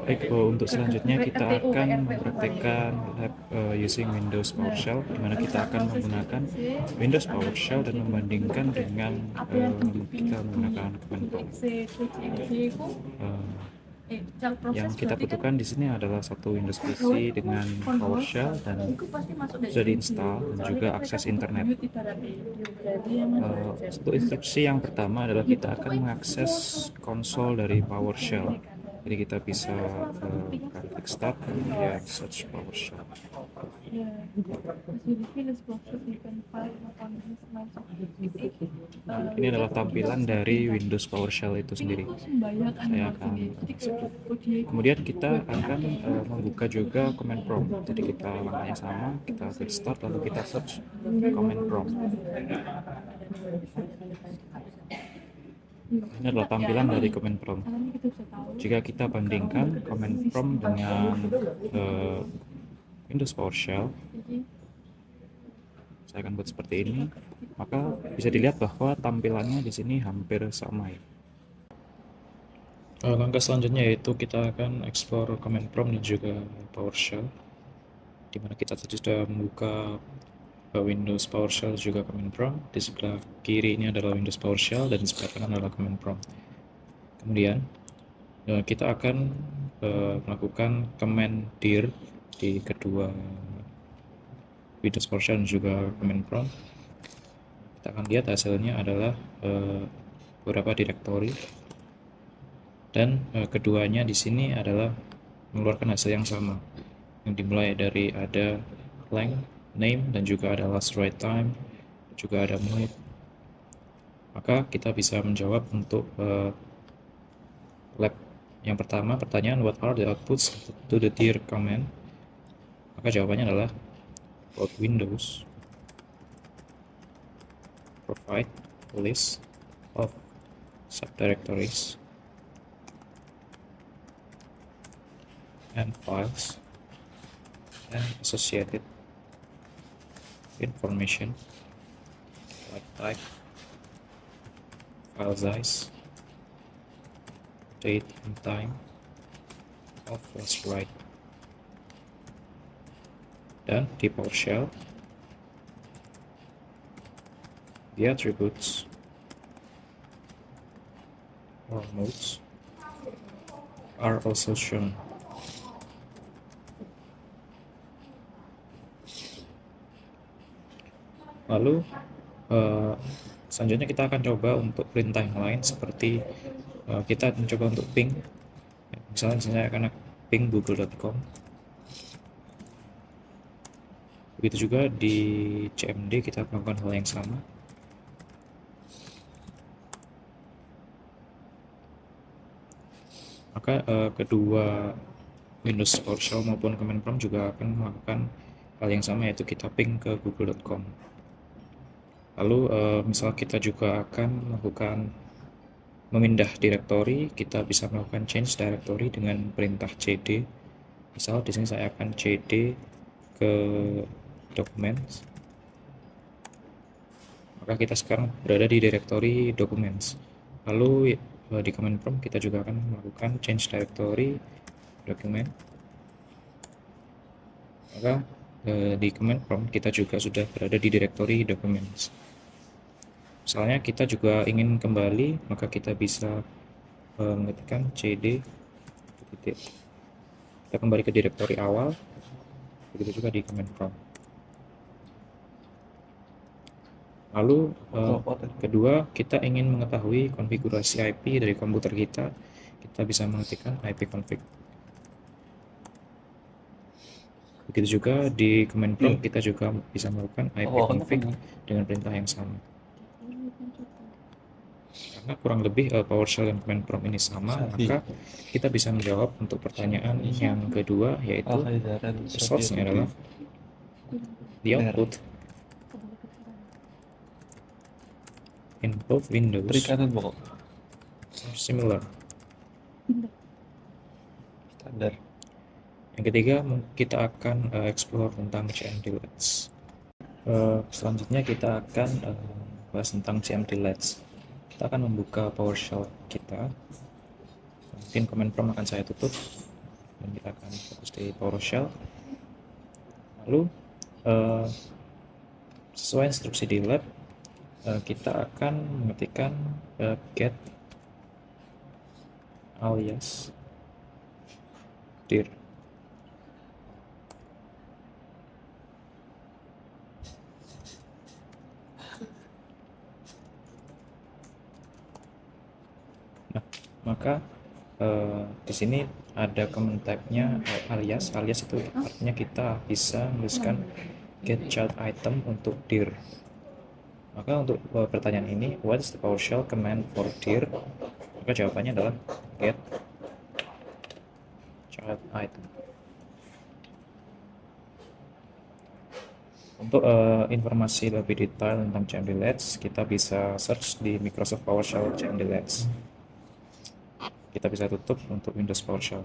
Baik, untuk selanjutnya kita akan mempraktekkan lab using Windows PowerShell, di mana kita akan menggunakan Windows PowerShell dan membandingkan dengan kita menggunakan command prompt. Yang kita butuhkan di sini adalah satu Windows PC dengan PowerShell dan sudah diinstal dan juga akses internet. Untuk instruksi yang pertama adalah kita akan mengakses konsol dari PowerShell. Jadi kita bisa klik start kemudian search PowerShell. Ini adalah tampilan dari Windows PowerShell itu sendiri. Saya akan kemudian kita akan membuka juga command prompt. Jadi kita langkahnya sama, kita klik start lalu kita search command prompt. Ini adalah tampilan dari command prompt. Jika kita bandingkan command prompt dengan Windows PowerShell, saya akan buat seperti ini, maka bisa dilihat bahwa tampilannya di sini hampir sama ya. Langkah selanjutnya yaitu kita akan explore command prompt dan juga PowerShell, di mana kita tadi sudah membuka Windows PowerShell juga command prompt. Di sebelah kiri ini adalah Windows PowerShell dan di sebelah kanan adalah command prompt. Kemudian kita akan melakukan command dir di kedua Windows PowerShell dan juga command prompt. Kita akan lihat hasilnya adalah beberapa directory dan keduanya di sini adalah mengeluarkan hasil yang sama, yang dimulai dari ada length, name, dan juga ada last write time, juga ada menit. Maka kita bisa menjawab untuk lab yang pertama, pertanyaan what are the outputs to the dir command, maka jawabannya adalah about Windows provide list of subdirectories and files and associated information like type, file size, date and time of last write. Dan di PowerShell, the attributes or modes are also shown. Lalu selanjutnya kita akan coba untuk perintah yang lain, seperti kita mencoba untuk ping. Misalnya saya akan ping google.com. Begitu juga di CMD kita melakukan hal yang sama. Maka kedua Windows PowerShell maupun command prompt juga akan melakukan hal yang sama, yaitu kita ping ke google.com. Lalu misal kita juga akan melakukan memindah directory, kita bisa melakukan change directory dengan perintah cd. Misal di sini saya akan cd ke documents, maka kita sekarang berada di directory documents. Lalu di command prompt kita juga akan melakukan change directory document, maka di command prompt kita juga sudah berada di directory documents. Misalnya kita juga ingin kembali, maka kita bisa mengetikkan cd titik, kita kembali ke directory awal. Begitu juga di command prompt. Lalu kedua, kita ingin mengetahui konfigurasi IP dari komputer kita, kita bisa mengetikkan ipconfig. Begitu juga di command prompt kita juga bisa melakukan ipconfig dengan perintah yang sama. Karena kurang lebih PowerShell dan command prompt ini sama, maka kita bisa menjawab untuk pertanyaan yang kedua, yaitu source-nya adalah the output in both Windows are similar. Standar. Yang ketiga, kita akan explore tentang CMD-LEDs. Selanjutnya kita akan bahas tentang CMD-LEDs. Kita akan membuka PowerShell kita. Mungkin command prompt akan saya tutup. dan kita akan fokus di PowerShell. Lalu sesuai instruksi di lab, kita akan mengetikkan get alias dir. Nah, maka di sini ada command type-nya alias. Alias itu artinya kita bisa menuliskan get child item untuk dir. Maka untuk pertanyaan ini, what is the PowerShell command for dir? Maka jawabannya adalah get child item. Untuk informasi lebih detail tentang Chamblilates, kita bisa search di Microsoft PowerShell Chamblilates. Kita bisa tutup untuk Windows PowerShell.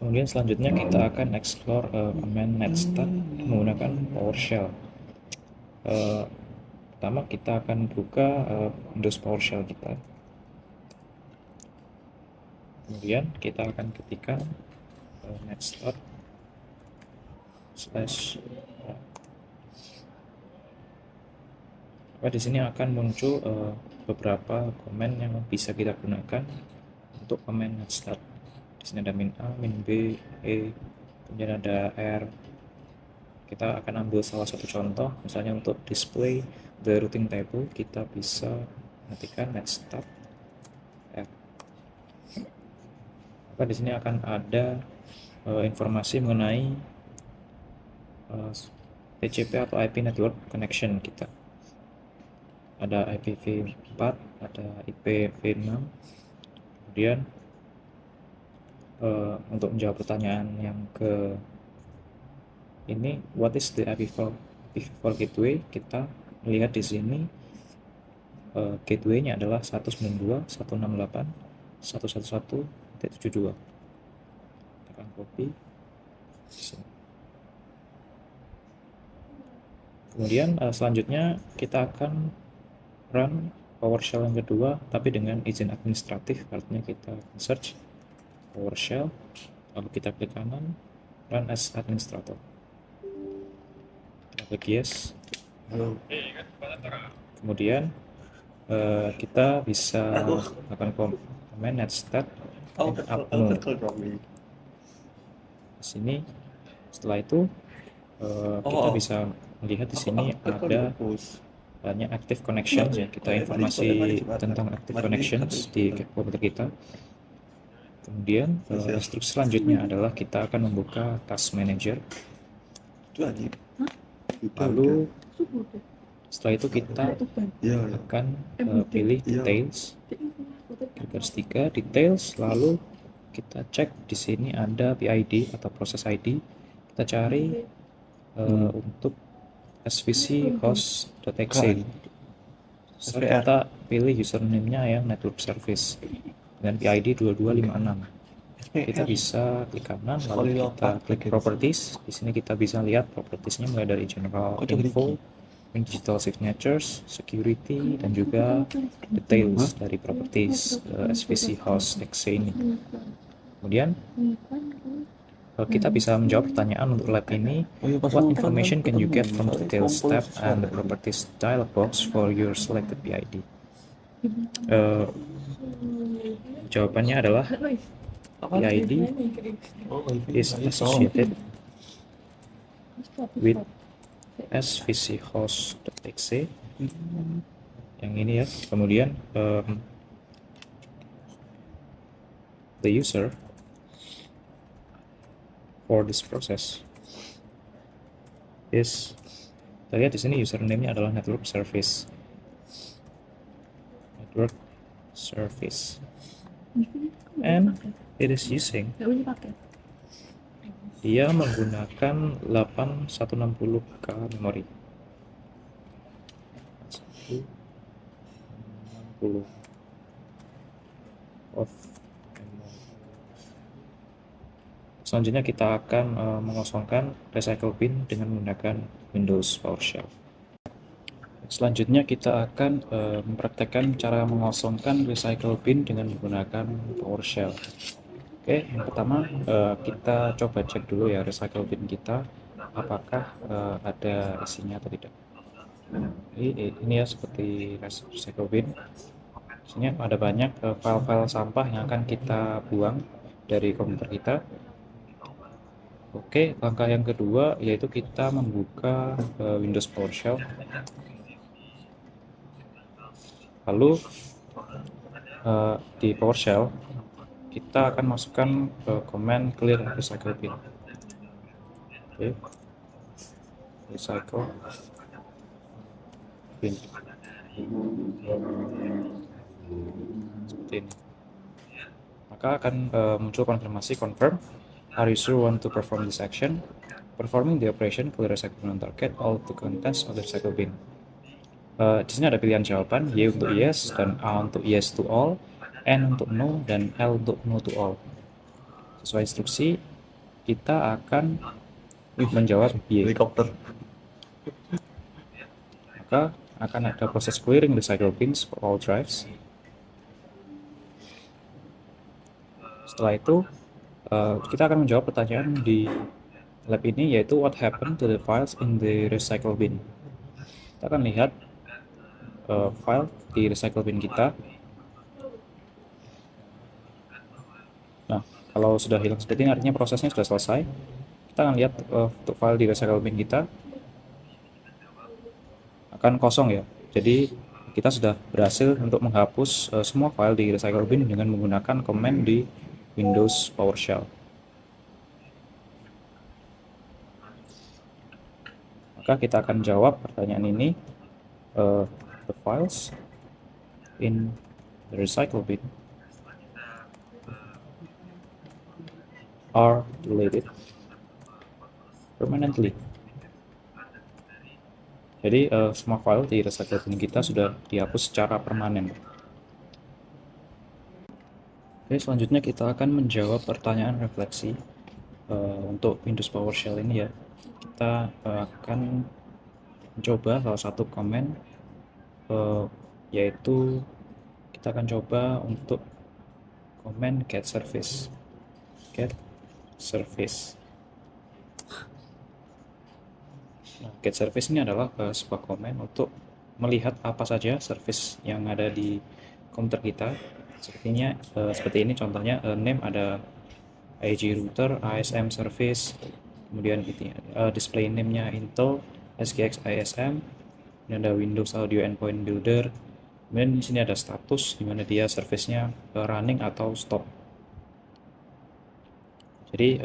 Kemudian selanjutnya kita akan explore command netstat menggunakan PowerShell. Pertama kita akan buka Windows PowerShell kita. Kemudian kita akan ketikkan netstat / di sini akan muncul beberapa komen yang bisa kita gunakan untuk command netstat. Di sini ada min A, min B, E, kemudian ada R. Kita akan ambil salah satu contoh, misalnya untuk display the routing table, kita bisa ketikkan netstat R. Maka di sini akan ada informasi mengenai TCP atau IP network connection kita. Ada IPv4, ada IPv6. Kemudian untuk menjawab pertanyaan yang ke ini, what is the IPv4 gateway? Kita melihat di sini gateway-nya adalah 192.168.111.72. Tekan copy. Kemudian selanjutnya kita akan run PowerShell yang kedua, tapi dengan izin administratif. Artinya kita search PowerShell, lalu kita klik kanan, run as administrator. Kita klik yes. Kemudian kita bisa melakukan command netstat upload. Di sini setelah itu kita bisa melihat di sini ada banyak active connections ya. Kita informasi tentang active connections di komputer kita. Kemudian instruksi selanjutnya adalah kita akan membuka task manager. Lalu setelah itu kita akan pilih details, garis 3 details, lalu kita cek di sini ada PID atau process ID. Kita cari untuk svc host.exe. So, kita pilih username-nya yang network service dengan PID 2256. Kita bisa klik kanan, lalu kita klik properties. Di sini kita bisa lihat propertiesnya mulai dari general info, digital signatures, security, dan juga details dari properties svc host.exe ini. Kemudian kita bisa menjawab pertanyaan untuk lab ini, what information can you get from the details tab and the properties dialog box for your selected PID? Jawabannya adalah PID is associated with svc host.exe yang ini ya. Kemudian the user for this process is, kita lihat di sini username-nya adalah network service. And it is using, dia menggunakan 8160K memori. 160 of memory. Selanjutnya kita akan mengosongkan recycle bin dengan menggunakan Windows PowerShell. Selanjutnya kita akan mempraktekkan cara mengosongkan recycle bin dengan menggunakan PowerShell. Oke, yang pertama kita coba cek dulu ya recycle bin kita, apakah ada isinya atau tidak. Jadi ini ya seperti recycle bin. Di sini ada banyak file-file sampah yang akan kita buang dari komputer kita. Oke, langkah yang kedua yaitu kita membuka Windows PowerShell. Lalu di PowerShell kita akan masukkan command clear recycle bin. Oke, recycle bin seperti ini. Maka akan muncul konfirmasi confirm. Are you sure want to perform this action? Performing the operation clear recycle bin on target all the contents of the recycle bin. Di sini ada pilihan jawaban, Y untuk yes dan A untuk yes to all, N untuk no dan L untuk no to all. Sesuai instruksi kita akan menjawab Y. Helikopter. Maka akan ada proses clearing recycle bins for all drives. Setelah itu kita akan menjawab pertanyaan di lab ini, yaitu what happened to the files in the recycle bin. Kita akan lihat file di recycle bin kita. Nah, kalau sudah hilang seperti ini artinya prosesnya sudah selesai. Kita akan lihat untuk file di recycle bin kita akan kosong ya. Jadi kita sudah berhasil untuk menghapus semua file di recycle bin dengan menggunakan command di Windows PowerShell. Maka kita akan jawab pertanyaan ini, the files in the recycle bin are deleted permanently. Jadi semua file di recycle bin kita sudah dihapus secara permanen. Oke, selanjutnya kita akan menjawab pertanyaan refleksi untuk Windows PowerShell ini ya. Kita akan mencoba salah satu komen, yaitu kita akan coba untuk komen get service. Nah, get service ini adalah sebuah komen untuk melihat apa saja service yang ada di komputer kita. Seperti ini contohnya, name ada IG router, ASM service, kemudian display name-nya Intel, SGX ISM, ini ada Windows Audio Endpoint Builder, kemudian di sini ada status di mana dia service-nya running atau stop. Jadi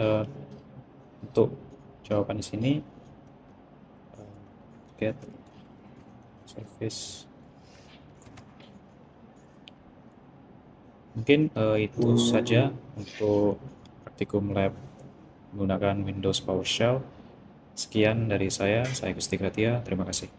untuk jawaban di sini get service. Mungkin itu saja untuk praktikum lab menggunakan Windows PowerShell. Sekian dari saya Gusti Gratia, terima kasih.